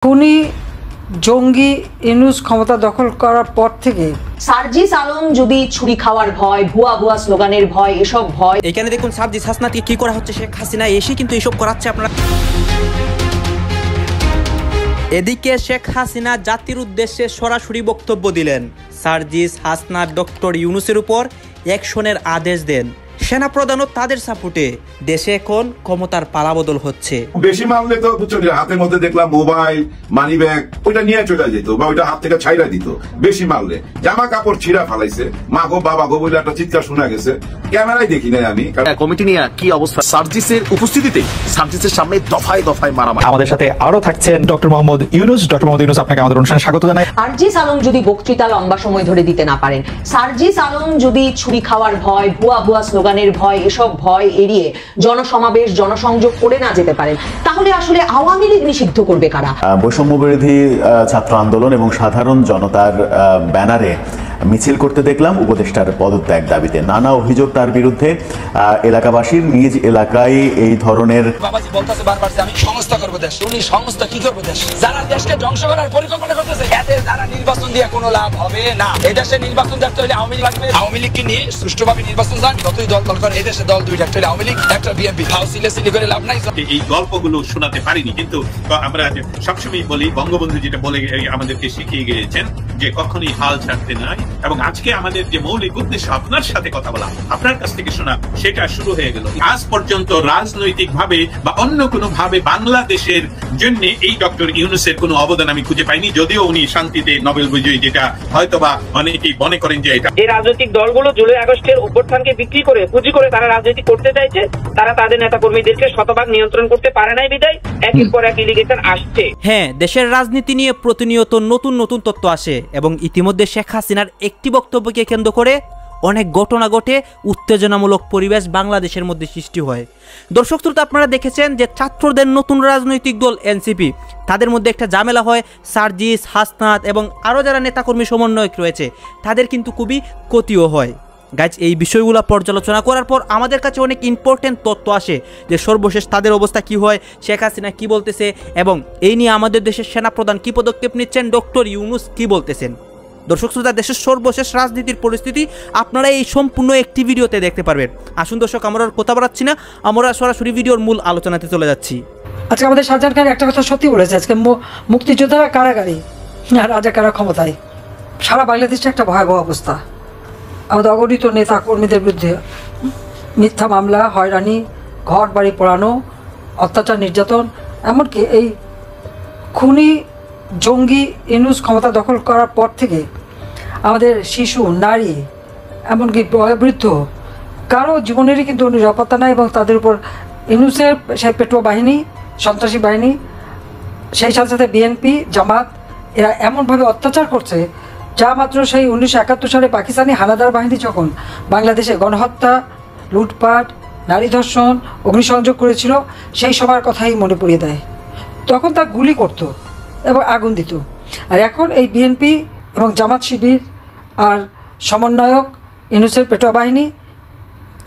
খুনি জঙ্গি ইউনূস ক্ষমতা দখল করার পর থেকে সার্জিস আলম যদি ছুরি খাওয়ার ভয়, ভুয়া ভুয়া স্লোগানের ভয়, এসব ভয়, এখানে দেখুন সার্জিস হাসনাতকে কি করা হচ্ছে, শেখ হাসিনা এসে কিন্তু এসব করাচ্ছে আপনারা। এদিকে শেখ হাসিনা জাতির উদ্দেশ্যে সরাসরি বক্তব্য দিলেন। সার্জিস হাসনা ডক্টর ইউনূসের উপর অ্যাকশনের আদেশ দেন। সেনা প্রধানও তাদের সাপোর্টে। দেশে এখন ক্ষমতার পালাবদল হচ্ছে। বেশি মারলে তো হাতের মধ্যে দেখলাম মোবাইল, মানি ব্যাগ, ওইটা নিয়ে চলে যেত বা ওইটা হাত থেকে ছাইরা দিত। বেশি মারলে জামা কাপড় ছিঁড়া ফালাইছে, মা গো বাবা গো বলে একটা চিৎকার শোনা গেছে, ক্যামেরায় দেখি নাই আমি। কমিটি নিয়ে কি অবস্থা? সার্জিসের উপস্থিতিতে সার্জিসের সামনে দফায় দফায় মারামারি। আমাদের সাথে আরো থাকছেন ডক্টর মোহাম্মদ ইউনূস। ডক্টর মোহাম্মদ ইউনূস, আপনাকে আমাদের অনুষ্ঠানে স্বাগত জানাই। সার্জিস আলম যদি বক্তৃতা লম্বা সময় ধরে দিতে না পারেন, সার্জিস আলম যদি ছুরি খাওয়ার ভয়, ভুয়া ভুয়া স্লোগানের ভয়, এসব ভয় এড়িয়ে জনসমাবেশ, জনসংযোগ করে না যেতে পারেন, তাহলে আসলে আওয়ামী লীগ নিষিদ্ধ করবে কারা? বৈষম্য বিরোধী ছাত্র আন্দোলন এবং সাধারণ জনতার ব্যানারে মিছিল করতে দেখলাম উপদেষ্টার পদত্যাগ দাবিতে। নানা অভিযোগ তার বিরুদ্ধে। এলাকাবাসীর নিজ এলাকায় এই ধরনের বাবাজি বলতেছে বারবার যে আমি সংস্থা করব দেশ। উনি সংস্থা কি করবে দেশ? যারা দেশকে ধ্বংস করার পরিকল্পনা করতেছে, এদের দ্বারা নির্বাচন দিয়ে কোনো লাভ হবে না। এই দেশে নির্বাচন দেখতে হলে আওয়ামী লীগ লাগবে। আওয়ামী লীগকে নিয়ে সুষ্ঠুভাবে নির্বাচন যান। যতই দল করে এই দেশে দল দুইটা, একটা আওয়ামী লীগ, একটা বিএনপি। সিলে করে লাভ নাই। এই গল্পগুলো শোনাতে পারিনি, কিন্তু আমরা সবসময় বলি, বঙ্গবন্ধু যেটা বলে আমাদেরকে শিখিয়ে গিয়েছেন যে কখনই হাল ছাড়তে নাই। এবং আজকে আমাদের যে মৌলিক উদ্দেশ্য আপনার সাথে কথা বলা, আপনার কাছ থেকে শোনা, সেটা শুরু হয়ে গেল। আজ পর্যন্ত রাজনৈতিক ভাবে বা অন্য কোনো ভাবে বাংলাদেশের জন্য এই ডক্টর ইউনূসের কোনো অবদান আমি খুঁজে পাইনি, যদিও উনি শান্তিতে নোবেল বিজয়ী, যেটা হয়তোবা অনেকেই মনে করেন যে এটা। যে রাজনৈতিক দলগুলো জুলাই আগস্টের অভ্যুত্থানকে বিক্রি করে পুঁজি করে তারা রাজনীতি করতে চাইছে, তারা তাদের নেতা কর্মীদেরকে শতভাগ নিয়ন্ত্রণ করতে পারে নাই বিদায় একের পর এক এলিগেশন আসছে। হ্যাঁ, দেশের রাজনীতি নিয়ে প্রতিনিয়ত নতুন নতুন তথ্য আসে এবং ইতিমধ্যে শেখ হাসিনার একটি বক্তব্যকে কেন্দ্র করে অনেক ঘটনা ঘটে, উত্তেজনামূলক পরিবেশ বাংলাদেশের মধ্যে সৃষ্টি হয়। দর্শক শ্রোতা, আপনারা দেখেছেন যে ছাত্রদের নতুন রাজনৈতিক দল এনসিপি, তাদের মধ্যে একটা ঝামেলা হয়। সার্জিস, হাসনাত এবং আরও যারা নেতাকর্মী সমন্বয়ক রয়েছে, তাদের কিন্তু খুবই ক্ষতিও হয়। গাইজ, এই বিষয়গুলো পর্যালোচনা করার পর আমাদের কাছে অনেক ইম্পর্টেন্ট তথ্য আসে যে সর্বশেষ তাদের অবস্থা কি হয়, শেখ হাসিনা কি বলতেছে এবং এই নিয়ে আমাদের দেশের সেনাপ্রধান কি পদক্ষেপ নিচ্ছেন, ডক্টর ইউনূস কি বলতেছেন। দর্শক শ্রোতা, দেশের সর্বশেষ রাজনীতির পরিস্থিতি আপনারা এই সম্পূর্ণ একটি ভিডিওতে দেখতে পারবেন। আসুন দর্শক, আমরা আর কথা বাড়াচ্ছি না, আমরা সরাসরি ভিডিওর মূল আলোচনাতে চলে যাচ্ছি। আজকে আমাদের শাহজাহান খান একটা কথা সত্যি বলেছে, আজকে মুক্তিযোদ্ধারা কারাগারে আর রাজাকাররা ক্ষমতায়। সারা বাংলাদেশে একটা ভয়াবহ অবস্থা। আমাদের অগণিত নেতা কর্মীদের বিরুদ্ধে মিথ্যা মামলা, হয়রানি, ঘর বাড়ি পোড়ানো, অত্যাচার, নির্যাতন, এমনকি এই খুনি জঙ্গি ইউনূস ক্ষমতা দখল করার পর থেকে আমাদের শিশু, নারী, এমনকি বৃদ্ধ কারো জীবনেরই কিন্তু নিরাপত্তা নাই। এবং তাদের উপর ইউনূসের সেই পেটোয়া বাহিনী, সন্ত্রাসী বাহিনী, সেই সাথে সাথে বিএনপি, জামাত, এরা এমনভাবে অত্যাচার করছে যা মাত্র সেই 1971 সালে পাকিস্তানি হানাদার বাহিনী যখন বাংলাদেশে গণহত্যা, লুটপাট, নারী ধর্ষণ, অগ্নিসংযোগ করেছিল, সেই সময়ের কথাই মনে পড়িয়ে দেয়। তখন তা গুলি করতো এবং আগুন দিত। আর এখন এই বিএনপি এবং জামাত শিবির আর সমন্বয়ক ইউনূসের পেটোয়া বাহিনী,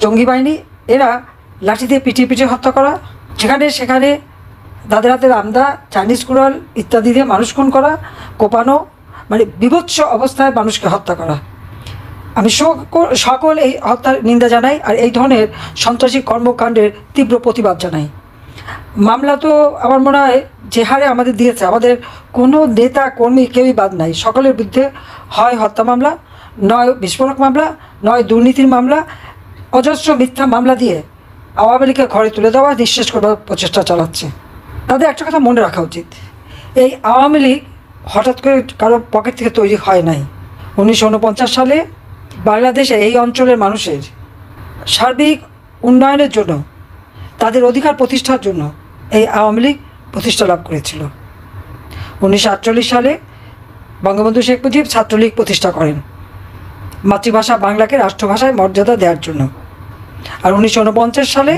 জঙ্গি বাহিনী, এরা লাঠি দিয়ে পিটিয়ে পিটিয়ে হত্যা করা, সেখানে দাদের হাতের আমদা, চাইনিজ কুড়াল ইত্যাদি দিয়ে মানুষ খুন করা, কোপানো, মানে বিভৎস অবস্থায় মানুষকে হত্যা করা। আমি সকল এই হত্যার নিন্দা জানাই আর এই ধরনের সন্ত্রাসী কর্মকাণ্ডের তীব্র প্রতিবাদ জানাই। মামলা তো আমার মনে হয় যে হারে আমাদের দিয়েছে, আমাদের কোনো নেতা কর্মী কেউই বাদ নাই। সকলের বিরুদ্ধে হয় হত্যা মামলা, নয় বিস্ফোরক মামলা, নয় দুর্নীতির মামলা, অজস্র মিথ্যা মামলা দিয়ে আওয়ামী লীগকে ঘরে তুলে দেওয়া, নিঃশেষ করবার প্রচেষ্টা চালাচ্ছে। তাদের একটা কথা মনে রাখা উচিত, এই আওয়ামী লীগ হঠাৎ করে কারো পকেট থেকে তৈরি হয় নাই। 1949 সালে বাংলাদেশে এই অঞ্চলের মানুষের সার্বিক উন্নয়নের জন্য, তাদের অধিকার প্রতিষ্ঠার জন্য এই আওয়ামী লীগ প্রতিষ্ঠা লাভ করেছিল। 1948 সালে বঙ্গবন্ধু শেখ মুজিব ছাত্রলীগ প্রতিষ্ঠা করেন মাতৃভাষা বাংলাকে রাষ্ট্রভাষায় মর্যাদা দেওয়ার জন্য। আর 1949 সালে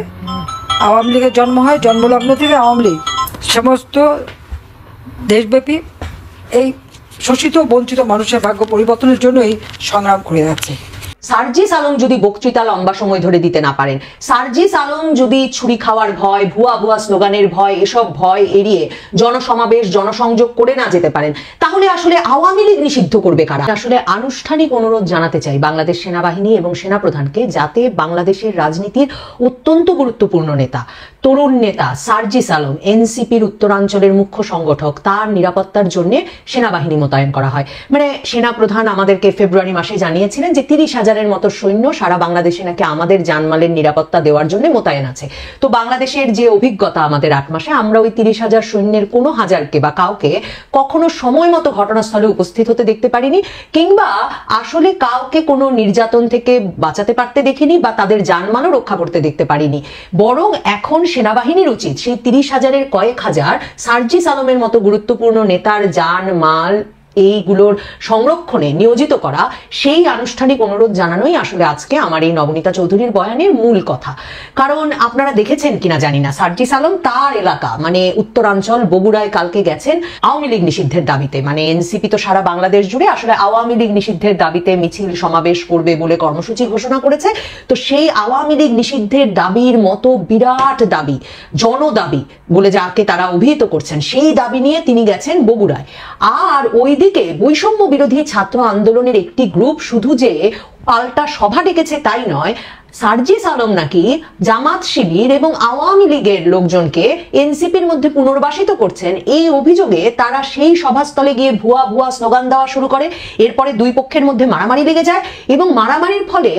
আওয়ামী লীগের জন্ম হয়। জন্মলগ্ন থেকে আওয়ামী লীগ সমস্ত দেশব্যাপী এই শোষিত বঞ্চিত মানুষের ভাগ্য পরিবর্তনের জন্যই সংগ্রাম করে যাচ্ছে। সার্জিস আলম যদি বক্তৃতা লম্বা সময় ধরে দিতে না পারেন, সার্জিস আলম যদি ছুরি খাওয়ার ভয়, ভুয়া ভুয়া স্লোগানের ভয়, এসব ভয় এড়িয়ে জনসমাবেশ জনসংযোগ করে না যেতে পারেন, তাহলে আসলে আওয়ামী লীগ নিষিদ্ধ করবে কারা? আসলে আনুষ্ঠানিক অনুরোধ জানাতে চাই বাংলাদেশ সেনাবাহিনী এবং সেনাপ্রধানকে, যাতে বাংলাদেশের রাজনীতির অত্যন্ত গুরুত্বপূর্ণ নেতা, তরুণ নেতা সার্জিস আলম, এনসিপির উত্তরাঞ্চলের মুখ্য সংগঠক, তার নিরাপত্তার জন্য সেনাবাহিনী মোতায়েন করা হয়। মানে সেনাপ্রধান আমাদেরকে ফেব্রুয়ারি মাসে জানিয়েছিলেন যে 30,000-এর মতো সৈন্য সারা বাংলাদেশে নাকি আমাদের জানমালের নিরাপত্তা দেওয়ার জন্য মোতায়েন আছে। তো বাংলাদেশের যে অভিজ্ঞতা আমাদের 8 মাসে, আমরা ওই 30,000 সৈন্যের কোনো হাজারকে বা কাউকে কখনো সময় মতো ঘটনাস্থলে উপস্থিত হতে দেখতে পারিনি, কিংবা আসলে কাউকে কোনো নির্যাতন থেকে বাঁচাতে পারতে দেখিনি বা তাদের জানমালও রক্ষা করতে দেখতে পারিনি। বরং এখন সেনাবাহিনীর উচিত সেই 30,000-এর কয়েক হাজার সার্জিস আলমের মতো গুরুত্বপূর্ণ নেতার জানমাল এইগুলোর সংরক্ষণে নিয়োজিত করা। সেই আনুষ্ঠানিক অনুরোধ জানানোই আসলে আজকে আমার এই নবনীতা চৌধুরীর বয়ানের মূল কথা। কারণ আপনারা দেখেছেন কিনা জানি না, সার্জিস আলম তার এলাকা মানে উত্তরাঞ্চল বগুড়ায় কালকে গেছেন আওয়ামী লীগ নিষিদ্ধের দাবিতে। মানে এনসিপি তো সারা বাংলাদেশ জুড়ে আসলে আওয়ামী লীগ নিষিদ্ধের দাবিতে মিছিল সমাবেশ করবে বলে কর্মসূচি ঘোষণা করেছে। তো সেই আওয়ামী লীগ নিষিদ্ধের দাবির মতো বিরাট দাবি, জনদাবি বলে যাকে তারা অভিহিত করছেন, সেই দাবি নিয়ে তিনি গেছেন বগুড়ায়। আর ওই দিকে বৈষম্য বিরোধী ছাত্র আন্দোলনের একটি গ্রুপ শুধু যে পাল্টা সভা ডেকেছে তাই নয়, সার্জিস আলম নাকি জামাত শিবির এবং আওয়ামী লীগের লোকজনকে এনসিপির মধ্যে পুনর্বাসিত করছেন। এই অভিযোগে তারা সেই সভাস্থলে গিয়ে ভুয়া ভুয়া স্লোগান দেওয়া শুরু করে। এরপরে দুই পক্ষের মধ্যে মারামারি লেগে যায় এবং মারামারির ফলে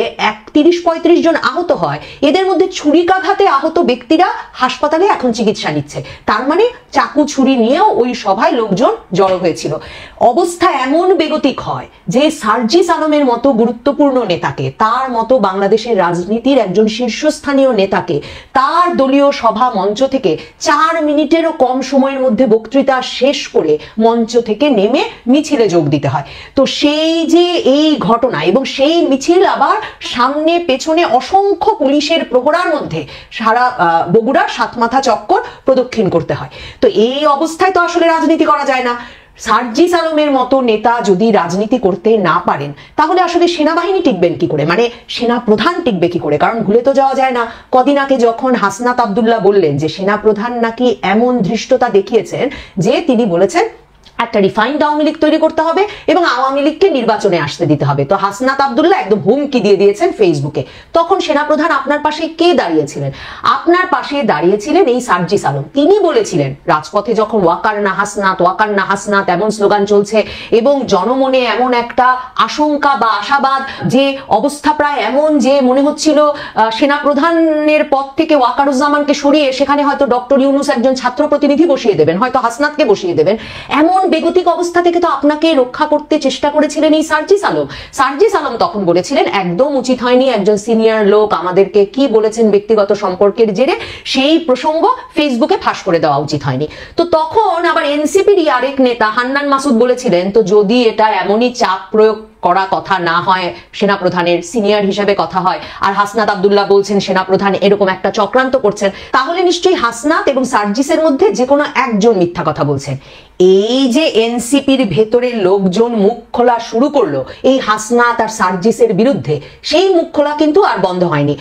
30-35 জন আহত হয়। এদের মধ্যে ছুরিকাঘাতে আহত ব্যক্তিরা হাসপাতালে এখন চিকিৎসা নিচ্ছে। তার মানে চাকু ছুরি নিয়েও ওই সভায় লোকজন জড়ো হয়েছিল। অবস্থা এমন বেগতিক হয় যে সার্জিস আলমের মতো গুরুত্বপূর্ণ নেতাকে, তার মতো বাংলাদেশের রাজনীতির একজন শীর্ষস্থানীয় নেতাকে তার দলীয় সভা মঞ্চ থেকে 4 মিনিটেরও কম সময়ের মধ্যে বক্তৃতা শেষ করে মঞ্চ থেকে নেমে মিছিলে যোগ দিতে হয়। তো সেই যে এই ঘটনা এবং সেই মিছিল আবার সামনে পেছনে অসংখ্য পুলিশের প্রহরার মধ্যে সারা বগুড়া 7 মাথা চক্কর প্রদক্ষিণ করতে হয়। তো এই অবস্থায় তো আসলে রাজনীতি করা যায় না। সার্জিস আলমের মতো নেতা যদি রাজনীতি করতে না পারেন, তাহলে আসলে সেনাবাহিনী টিকবেন কি করে, মানে সেনা প্রধান টিকবে কি করে? কারণ ভুলে তো যাওয়া যায় না, কদিন আগে যখন হাসনাত আব্দুল্লাহ বললেন যে সেনা প্রধান নাকি এমন ধৃষ্টতা দেখিয়েছেন যে তিনি বলেছেন একটা রিফাইন্ড আওয়ামী লীগ তৈরি করতে হবে এবং আওয়ামী লীগকে নির্বাচনে আসতে দিতে হবে। তো হাসনাত আব্দুল্লাহ একদম হুমকি দিয়ে দিয়েছেন ফেসবুকে। তখন সেনাপ্রধান আপনার পাশে কে দাঁড়িয়েছিলেন? আপনার পাশে দাঁড়িয়েছিলেন এই সার্জিস আলম। তিনি বলেছিলেন রাজপথে যখন ওয়াকার না হাসনাত এমন স্লোগান চলছে এবং জনমনে এমন একটা আশঙ্কা বা আশাবাদ, যে অবস্থা প্রায় এমন যে মনে হচ্ছিল সেনাপ্রধানের পদ থেকে ওয়াকারুজ্জামানকে সরিয়ে সেখানে হয়তো ডক্টর ইউনূস একজন ছাত্র প্রতিনিধি বসিয়ে দেবেন, হয়তো হাসনাতকে বসিয়ে দেবেন। এমন বেগতিক অবস্থা থেকে তো আপনাকে রক্ষা করতে চেষ্টা করেছিলেন এই সার্জিস আলম। সার্জিস আলম তখন বলেছিলেন একদম উচিত হয়নি, একজন সিনিয়র লোক আমাদেরকে কি বলেছেন ব্যক্তিগত সম্পর্কের জেরে সেই প্রসঙ্গ ফেসবুকে ফাঁস করে দেওয়া উচিত হয়নি। তো তখন আবার এনসিপির আরেক নেতা হান্নান মাসুদ বলেছিলেন তো যদি এটা এমনই চাপ প্রয়োগ করা কথা না হয়, সেনাপ্রধানের সিনিয়র হিসেবে কথা হয়, আর হাসনাত আব্দুল্লাহ বলছেন সেনাপ্রধান এরকম একটা চক্রান্ত করছেন, তাহলে নিশ্চয়ই হাসনাত এবং সার্জিসের মধ্যে যে কোনো একজন মিথ্যা কথা বলছেন। এই যে এনসিপির ভেতরে লোকজন মুখ খোলা শুরু করলো এই হাসনাত আর সার্জিসের বিরুদ্ধে, সেই মুখ খোলা কিন্তু আর বন্ধ হয়নি।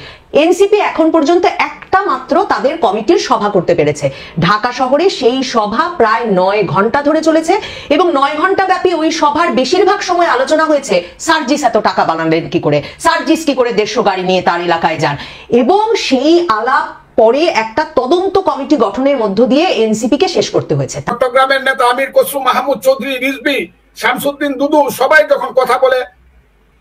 এনসিপি এখন পর্যন্ত একটা মাত্র তাদের কমিটির সভা করতে পেরেছে। ঢাকা শহরে সেই সভা প্রায় 9 ঘন্টা ধরে চলেছে এবং 9 ঘন্টা ব্যাপী ওই সভার বেশিরভাগ সময় আলোচনা হয়েছে সার্জিস এত টাকা বানালেন কি করে, সার্জিস কি করে 150 গাড়ি নিয়ে তার এলাকায় যান, এবং সেই আলাপ পরে একটা তদন্ত কমিটি গঠনের মধ্য দিয়ে এনসিপি কে শেষ করতে হয়েছে। চট্টগ্রামের নেতা আমির খসরু মাহমুদ চৌধুরী, রিজভী, শামসুদ্দিন দুদু সবাই যখন কথা বলে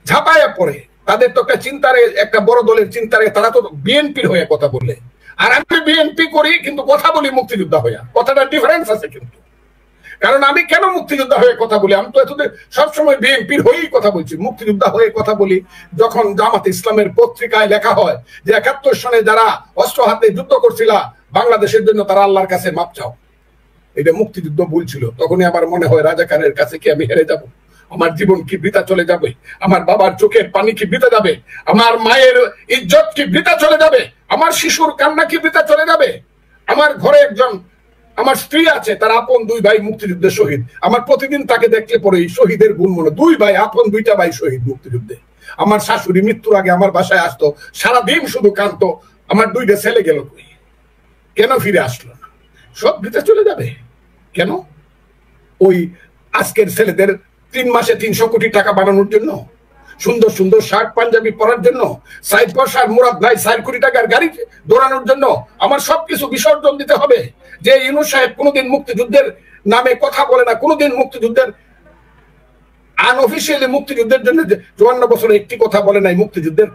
ঝাঁপায়া পড়ে, তাদের তো একটা চিন্তারে, একটা বড় দলের চিন্তারে, তারা তো বিএনপির হয়ে কথা বললে, আর আমি বিএনপি করি কিন্তু কথা বলি মুক্তিযোদ্ধা হয়ে। কথাটা ডিফারেন্স আছে কিন্তু, কারণ আমি কেন মুক্তিযোদ্ধা হয়ে কথা বলি? আমি তো এতদিন সবসময় বিএনপির হয়েই কথা বলছি, মুক্তিযোদ্ধা হয়ে কথা বলি। যখন জামাত ইসলামের পত্রিকায় লেখা হয় যে 71 সনে যারা অস্ত্র হাতে যুদ্ধ করছিল বাংলাদেশের জন্য, তারা আল্লাহর কাছে মাপ চাও, এটা মুক্তিযুদ্ধ বলছিল, তখনই আমার মনে হয় রাজাকারের কাছে কি আমি হেরে যাব? আমার জীবন কি বৃথা চলে যাবে? আমার বাবার চোখের পানি কি বৃথা যাবে? আমার মায়ের ইজ্জত কি বৃথা চলে যাবে? আমার শিশুর কান্না কি বৃথা চলে যাবে? আমার ঘরে একজন আমার স্ত্রী আছে, তার আপন 2 ভাই মুক্তিযুদ্ধে শহীদ। আমার প্রতিদিন তাকে দেখলে পরে শহীদের গুণ মনে, 2 ভাই আপন, 2টা ভাই শহীদ মুক্তিযুদ্ধে। আমার শাশুড়ি মৃত্যুর আগে আমার বাসায় আসতো, সারাদিন শুধু কাঁদতো, আমার 2টা ছেলে গেল কই, কেন ফিরে আসলো না? সব দিতে চলে যাবে কেন? ওই আজকের ছেলেদের 3 মাসে 300 কোটি টাকা বানানোর জন্য, সুন্দর সুন্দর শার্ট পাঞ্জাবি পরার জন্য, সাইড পয়সার মুরাদ ভাই 4 কোটি টাকার গাড়ি দৌড়ানোর জন্য আমার সবকিছু বিসর্জন দিতে হবে? যে ইউনূস সাহেব কোনোদিন মুক্তিযুদ্ধের নামে কথা বলে না, কোনোদিন মুক্তিযুদ্ধের আনঅফিসিয়ালি মুক্তিযুদ্ধের জন্য 54 বছরে একটি কথা বলে নাই, মুক্তিযুদ্ধের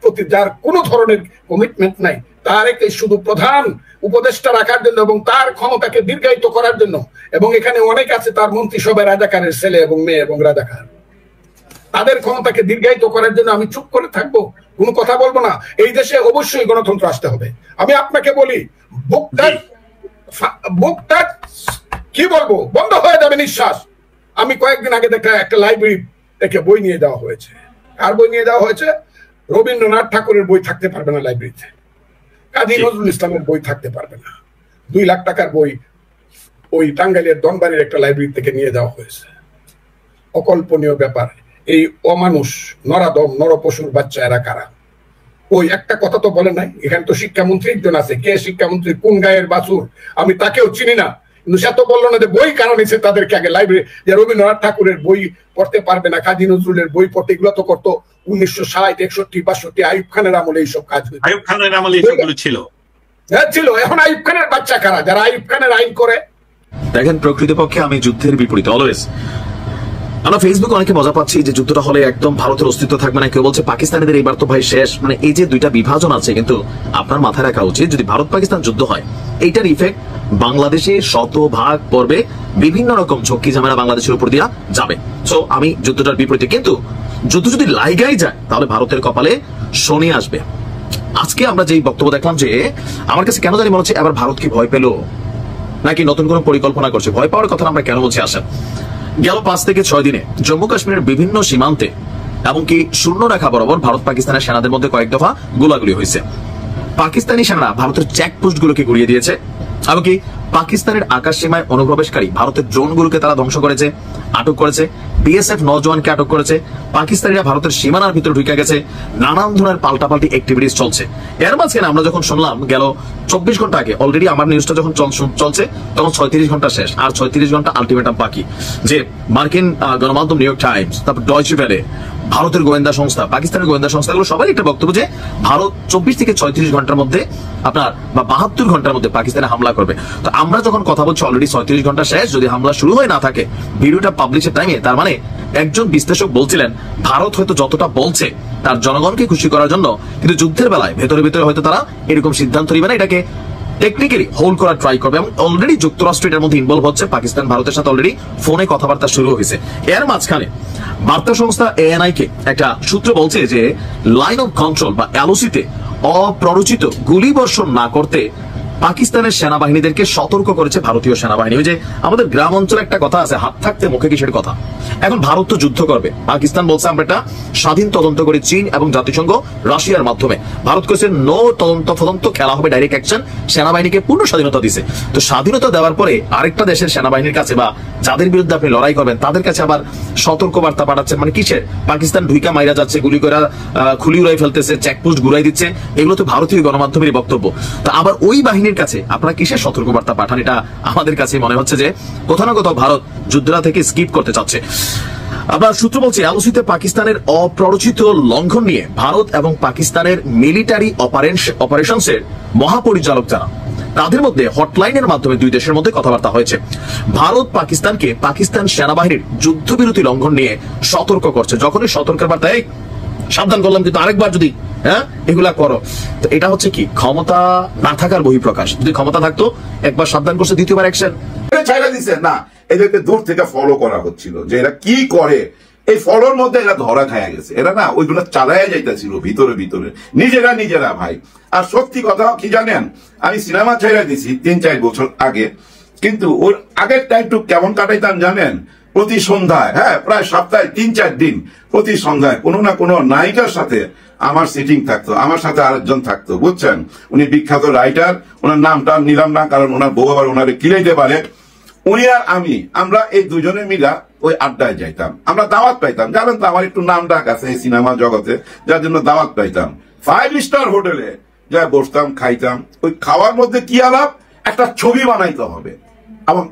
প্রতি যার কোনো ধরনের কমিটমেন্ট নাই, তারকে শুধু প্রধান উপদেষ্টা রাখার জন্য এবং তার ক্ষমতাকে দীর্ঘায়িত করার জন্য, এবং এখানে অনেক আছে তার মন্ত্রিসভায় রাজাকারের ছেলে এবং মেয়ে এবং রাজাকার, তাদের ক্ষমতাকে দীর্ঘায়িত করার জন্য আমি চুপ করে থাকবো, কোনো কথা বলবো না? এই দেশে অবশ্যই গণতন্ত্র আসতে হবে। আমি আপনাকে বলি, বুকটা কি বলবো, বন্ধ হয়ে যাবে নিঃশ্বাস। আমি কয়েকদিন আগে দেখা একটা লাইব্রেরি থেকে বই নিয়ে যাওয়া হয়েছে। আর বই নিয়ে যাওয়া হয়েছে? রবীন্দ্রনাথ ঠাকুরের বই থাকতে পারবে না লাইব্রেরিতে, কাজী নজরুল ইসলামের বই থাকতে পারবে না। 2 লাখ টাকার বই ওই টাঙ্গাইলের দনবাড়ির একটা লাইব্রেরি থেকে নিয়ে যাওয়া হয়েছে। অকল্পনীয় ব্যাপার। এই অমানুষ নরাদম নরপশুর বাচ্চা এরা কারা? ওই একটা কথা তো বলে নাই, এখানে তো শিক্ষামন্ত্রী একজন আছে, কে শিক্ষামন্ত্রী, কোন গায়ের বাছুর আমি তাকেও চিনি না, কিন্তু সে তো বললো না যে বই কারণ এসে তাদেরকে আগে লাইব্রেরি, যে রবীন্দ্রনাথ ঠাকুরের বই পড়তে পারবে না, কাজী নজরুলের বই পড়তে, এগুলো তো করতো 1960, 61, 62 আইয়ুব খানের আমলে এইসব কাজ হয়েছে। আইয়ুব খানের আমলে এইসবগুলো ছিল। হ্যাঁ ছিল। এখন আইয়ুব খানের বাচ্চা কারা যারা আইয়ুব খানের আইন করে? দেখেন, প্রকৃতপক্ষে আমি যুদ্ধের বিপরীতে অলওয়েজ। আমরা ফেসবুকে অনেকে মজা পাচ্ছি যে যুদ্ধটা হলে একদম ভারতের অস্তিত্ব থাকবে না, কেউ বলছে পাকিস্তানিদের এইবার তো ভাই শেষ। মানে এই যে 2টা বিভাজন আছে, কিন্তু আপনার মাথায় রাখা উচিত যদি ভারত পাকিস্তান যুদ্ধ হয়, এইটার ইফেক্ট বাংলাদেশে শতভাগ পড়বে, বিভিন্ন রকম ঝক্কি ঝামেলা বাংলাদেশের উপর দিয়া যাবে। সো আমি যুদ্ধটার বিপরীতে, কিন্তু যুদ্ধ যদি লাইগাই যায় তাহলে ভারতের কপালে শনি আসবে। আজকে আমরা যেই বক্তব্য দেখলাম, যে আমার কাছে কেন জানি মনে হচ্ছে এবার ভারত কি ভয় পেল নাকি নতুন কোনো পরিকল্পনা করছে? ভয় পাওয়ার কথা আমরা কেন বলছি আসেন। গেল 5 থেকে 6 দিনে জম্মু কাশ্মীরের বিভিন্ন সীমান্তে এমনকি শূন্য রেখা বরাবর ভারত পাকিস্তানের সেনাদের মধ্যে কয়েক দফা গোলাগুলি হয়েছে। পাকিস্তানি সেনারা ভারতের চেকপোস্ট গুলোকে গুড়িয়ে দিয়েছে, এমনকি পাকিস্তানের আকাশ সীমায় অনুপ্রবেশকারী ভারতের ড্রোনগুলোকে তারা ধ্বংস করেছে, আটক করেছে। বিএসএফ নজওয়ানকে আটক করেছে। পাকিস্তানিরা ভারতের সীমানার ভিতরে ঢুকে গেছে। নানান ধরনের পাল্টাপাল্টি অ্যাক্টিভিটিস চলছে। এর মাঝখানে আমরা যখন শুনলাম গেল 24 ঘন্টা আগে, অলরেডি আমার নিউজটা যখন চলছে তখন 36 ঘন্টা শেষ, আর 36 ঘন্টা আলটিমেটাম বাকি, যে মার্কিন গণমাধ্যম নিউ ইয়র্ক টাইমস, তারপর ডয়চে ভেলে, ভারতের গোয়েন্দা সংস্থা, পাকিস্তানের গোয়েন্দা সংস্থাগুলো সবাই একটা বক্তব্য যে ভারত 24 থেকে 36 ঘন্টার মধ্যে আপনার বা 72 ঘন্টার মধ্যে পাকিস্তানে হামলা করবে। তো আমরা যখন কথা বলছি অলরেডি 36 ঘন্টা শেষ, যদি হামলা শুরু হয়ে না থাকে ভিডিওটা পাবলিশের টাইমে, তার মানে একজন বিশ্লেষক বলছিলেন ভারত হয়তো যতটা বলছে তার জনগণকে খুশি করার জন্য, কিন্তু যুদ্ধের বেলায় ভেতরে ভেতরে হয়তো তারা এরকম সিদ্ধান্ত নিবে না, এটাকে টেকনিক্যালি হোল্ড করার ট্রাই করবে। এবং অলরেডি যুক্তরাষ্ট্র এটার মধ্যে ইনভলভ হচ্ছে, পাকিস্তান ভারতের সাথে অলরেডি ফোনে কথাবার্তা শুরু হয়েছে। এর মাঝখানে বার্তা সংস্থা এএনআই কে একটা সূত্র বলছে যে লাইন অফ কন্ট্রোল বা এলওসিতে অপ্ররোচিত গুলি বর্ষণ না করতে পাকিস্তানের সেনাবাহিনীদেরকে সতর্ক করেছে ভারতীয় সেনাবাহিনী। ওই যে আমাদের গ্রাম অঞ্চলে একটা কথা আছে, হাত থাকতে মুখে কিসের কথা। এখন ভারত তো যুদ্ধ করবে, পাকিস্তান বলছে আমরা একটা স্বাধীন তদন্ত করে চীন এবং জাতিসংঘ রাশিয়ার মাধ্যমে, ভারত কইছে নো তদন্ত খেলা হবে ডাইরেক্ট অ্যাকশন, সেনাবাহিনীকে পূর্ণ স্বাধীনতা দিছে। তো স্বাধীনতা দেওয়ার পরে আরেকটা দেশের সেনাবাহিনীর কাছে বা যাদের বিরুদ্ধে আপনি লড়াই করবেন তাদের কাছে আবার সতর্ক বার্তা পাঠাচ্ছেন, মানে কিসের? পাকিস্তান ঢুইকা মাইরা যাচ্ছে, গুলি করে খুলি উড়াই ফেলতেছে, চেকপোস্ট ঘুরাই দিচ্ছে, এগুলো তো ভারতীয় গণমাধ্যমের বক্তব্য। তো আবার ওই বাহিনীর কাছে আপনারা কিসের সতর্কবার্তা পাঠান? এটা আমাদের কাছে মনে হচ্ছে যে কোথাও না কোথাও ভারত যুদ্ধটা থেকে স্কিপ করতে চাচ্ছে। আবার সূত্র বলছে আলোচিত পাকিস্তানের অপ্ররোচিত লঙ্ঘন নিয়ে ভারত এবং পাকিস্তানের মিলিটারি অপারেশনসের মহাপরিচালক যারা, তাদের মধ্যে হটলাইনের মাধ্যমে 2 দেশের মধ্যে কথাবার্তা হয়েছে। ভারত পাকিস্তানকে পাকিস্তান সেনাবাহিনীর যুদ্ধবিরতি লঙ্ঘন নিয়ে সতর্ক করছে। যখনই সতর্কের বার্তায় সাবধান করলাম কিন্তু আরেকবার যদি এগুলা করো, তো এটা হচ্ছে কি ক্ষমতা না থাকার বহিঃপ্রকাশ। যদি ক্ষমতা থাকতো একবার সাবধান করছে, দ্বিতীয়বার অ্যাকশন ছাইরা দিছে না। এদেরকে দূর থেকে ফলো করা হচ্ছিল যে এরা কি করে, এই ফলোর মধ্যে এরা ধরা খায়া গেছে। এরা না ওইগুলো চালাইয়া যাইতেছিল ভিতরে ভিতরে নিজেরা ভাই। আর সত্যি কথা কি জানেন, আমি সিনেমা ছাইরা দিছি 3-4 বছর আগে, কিন্তু ওর আগের টাইমটু কেমন কাটাইতাম জানেন? প্রতি সন্ধ্যায়, প্রায় সপ্তাহে 3-4 দিন প্রতি সন্ধ্যায় কোনো না কোনো নায়িকার সাথে আমার সিটিং থাকতো, আমার সাথে আরেকজন থাকতো, বুঝছেন? উনি বিখ্যাত রাইটার, ওনার নামটা নিলাম না কারণ ওনার বউ আবার ওনারে কিলাইতে পারে। উনি আর আমরা এই দুজনে মিলা ওই আড্ডায় যাইতাম, আমরা দাওয়াত পাইতাম। জানেন তো আমার একটু নাম ডাক আছে এই সিনেমা জগতে, যার জন্য দাওয়াত পাইতাম। 5 স্টার হোটেলে যা বসতাম, খাইতাম। ওই খাওয়ার মধ্যে কি আলাপ, একটা ছবি বানাইতে হবে এবং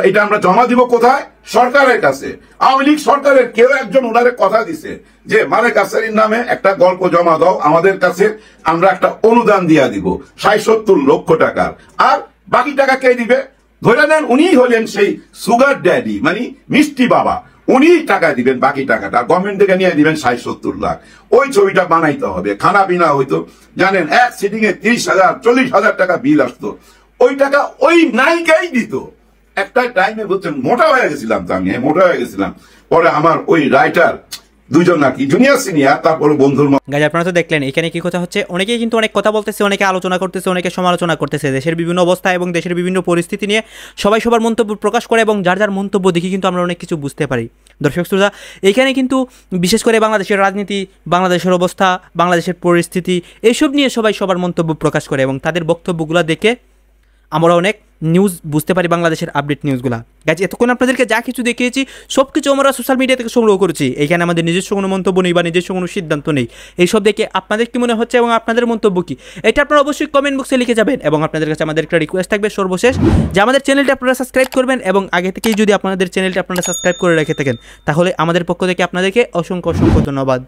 এটা আমরা জমা দিব কোথায়? সরকারের কাছে। আওয়ামী লীগ সরকারের কেউ একজন ওনারে কথা দিছে যে মালেক আফসারীর নামে একটা গল্প জমা দাও আমাদের কাছে, আমরা একটা অনুদান দিয়া দিব ৬৭ লক্ষ টাকার। আর বাকি টাকা কে দিবে? ধরে নেন উনি হলেন সেই সুগার ড্যাডি, মানে মিষ্টি বাবা, উনি টাকা দিবেন, বাকি টাকাটা গভর্নমেন্ট থেকে নিয়ে দিবেন ৬৭ লাখ। ওই ছবিটা বানাইতে হবে। খানা পিনা হইতো, জানেন এক সিটিং এ ৩০,০০০ ৪০,০০০ টাকা বিল আসতো। ওই টাকা ওই নায়িকাই দিত। একটা টাইমে বুঝছেন মোটা হয়ে গেছিলাম, তো আমি মোটা হয়ে গেছিলাম। পরে আমার ওই রাইটার দুজন নাকি জুনিয়র সিনিয়র, তারপরে বন্ধুর গাইজ আপনারা তো দেখলেন এখানে কি কথা হচ্ছে। অনেকেই কিন্তু অনেক কথা বলতেছে, অনেকে আলোচনা করতেছে, অনেকে সমালোচনা করতেছে দেশের বিভিন্ন অবস্থা এবং দেশের বিভিন্ন পরিস্থিতি নিয়ে সবাই সবার মন্তব্য প্রকাশ করে এবং যার যার মন্তব্য দেখি কিন্তু আমরা অনেক কিছু বুঝতে পারি। দর্শক শ্রোতা, এখানে কিন্তু বিশেষ করে বাংলাদেশের রাজনীতি, বাংলাদেশের অবস্থা, বাংলাদেশের পরিস্থিতি এইসব নিয়ে সবাই সবার মন্তব্য প্রকাশ করে এবং তাদের বক্তব্যগুলো দেখে আমরা অনেক নিউজ বুঝতে পারি, বাংলাদেশের আপডেট নিউজগুলো। গাইজ এতক্ষণ আপনাদেরকে যা কিছু দেখিয়েছি সব কিছু আমরা সোশ্যাল মিডিয়া থেকে সংগ্রহ করেছি। এখানে আমাদের নিজস্ব কোনো মন্তব্য নেই বা নিজস্ব কোনো সিদ্ধান্ত নেই। এইসব দেখে আপনাদের কি মনে হচ্ছে এবং আপনাদের মন্তব্য কি, এটা আপনারা অবশ্যই কমেন্ট বক্সে লিখে যাবেন। এবং আপনাদের কাছে আমাদের একটা রিকোয়েস্ট থাকবে সর্বশেষ, যে আমাদের চ্যানেলটা আপনারা সাবস্ক্রাইব করবেন এবং আগে থেকেই যদি আপনাদের চ্যানেলটা আপনারা সাবস্ক্রাইব করে রেখে থাকেন তাহলে আমাদের পক্ষ থেকে আপনাদেরকে অসংখ্য অসংখ্য ধন্যবাদ।